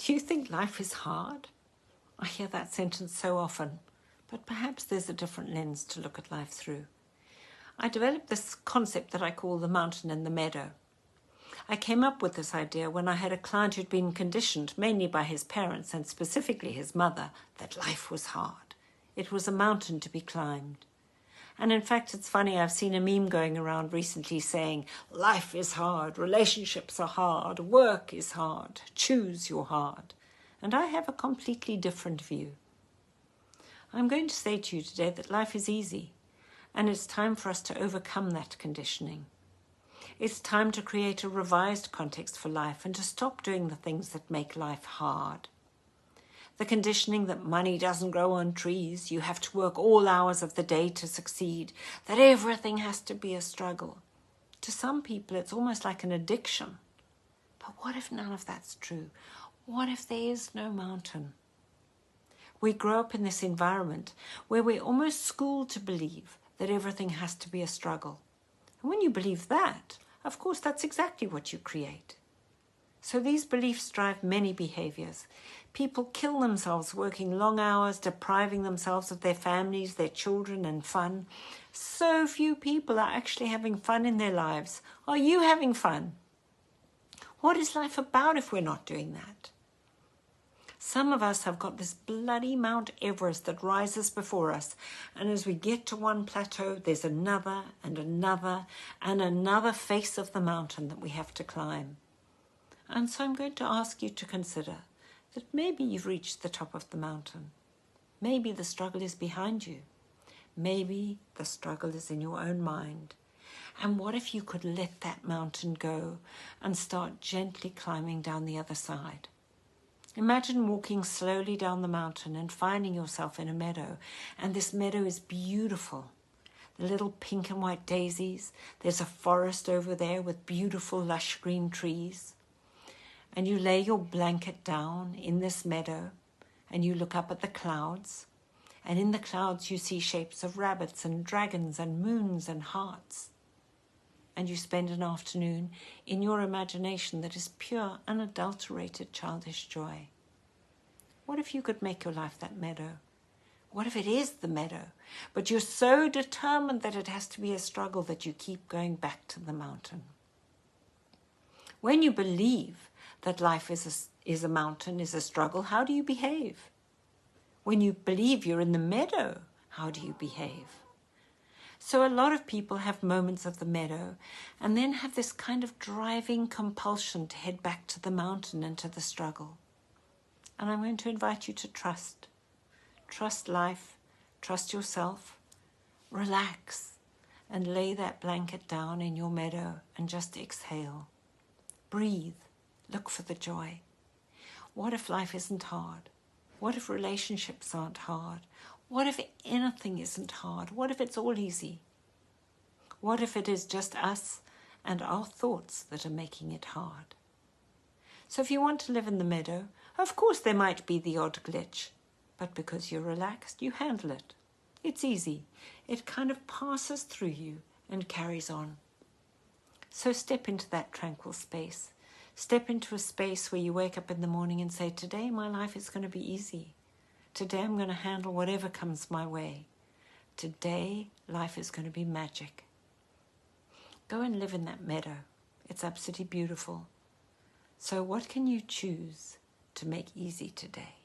Do you think life is hard? I hear that sentence so often, but perhaps there's a different lens to look at life through. I developed this concept that I call the mountain and the meadow. I came up with this idea when I had a client who'd been conditioned, mainly by his parents and specifically his mother, that life was hard. It was a mountain to be climbed. And in fact, it's funny, I've seen a meme going around recently saying, life is hard, relationships are hard, work is hard, choose your hard. And I have a completely different view. I'm going to say to you today that life is easy, and it's time for us to overcome that conditioning. It's time to create a revised context for life and to stop doing the things that make life hard. The conditioning that money doesn't grow on trees, you have to work all hours of the day to succeed, that everything has to be a struggle. To some people, it's almost like an addiction. But what if none of that's true? What if there is no mountain? We grow up in this environment where we're almost schooled to believe that everything has to be a struggle. And when you believe that, of course, that's exactly what you create. So these beliefs drive many behaviors. People kill themselves working long hours, depriving themselves of their families, their children, and fun. So few people are actually having fun in their lives. Are you having fun? What is life about if we're not doing that? Some of us have got this bloody Mount Everest that rises before us, and as we get to one plateau, there's another and another and another face of the mountain that we have to climb. And so I'm going to ask you to consider that maybe you've reached the top of the mountain. Maybe the struggle is behind you. Maybe the struggle is in your own mind. And what if you could let that mountain go and start gently climbing down the other side? Imagine walking slowly down the mountain and finding yourself in a meadow. And this meadow is beautiful. The little pink and white daisies. There's a forest over there with beautiful lush green trees. And you lay your blanket down in this meadow and you look up at the clouds. And in the clouds you see shapes of rabbits and dragons and moons and hearts. And you spend an afternoon in your imagination that is pure, unadulterated childish joy. What if you could make your life that meadow? What if it is the meadow, but you're so determined that it has to be a struggle that you keep going back to the mountain? When you believe that life is a mountain, is a struggle, how do you behave? When you believe you're in the meadow, how do you behave? So a lot of people have moments of the meadow and then have this kind of driving compulsion to head back to the mountain and to the struggle. And I'm going to invite you to trust. Trust life, trust yourself, relax, and lay that blanket down in your meadow and just exhale. Breathe. Look for the joy. What if life isn't hard? What if relationships aren't hard? What if anything isn't hard? What if it's all easy? What if it is just us and our thoughts that are making it hard? So if you want to live in the meadow, of course there might be the odd glitch, but because you're relaxed, you handle it. It's easy. It kind of passes through you and carries on. So step into that tranquil space. Step into a space where you wake up in the morning and say, today my life is going to be easy. Today I'm going to handle whatever comes my way. Today life is going to be magic. Go and live in that meadow. It's absolutely beautiful. So what can you choose to make easy today?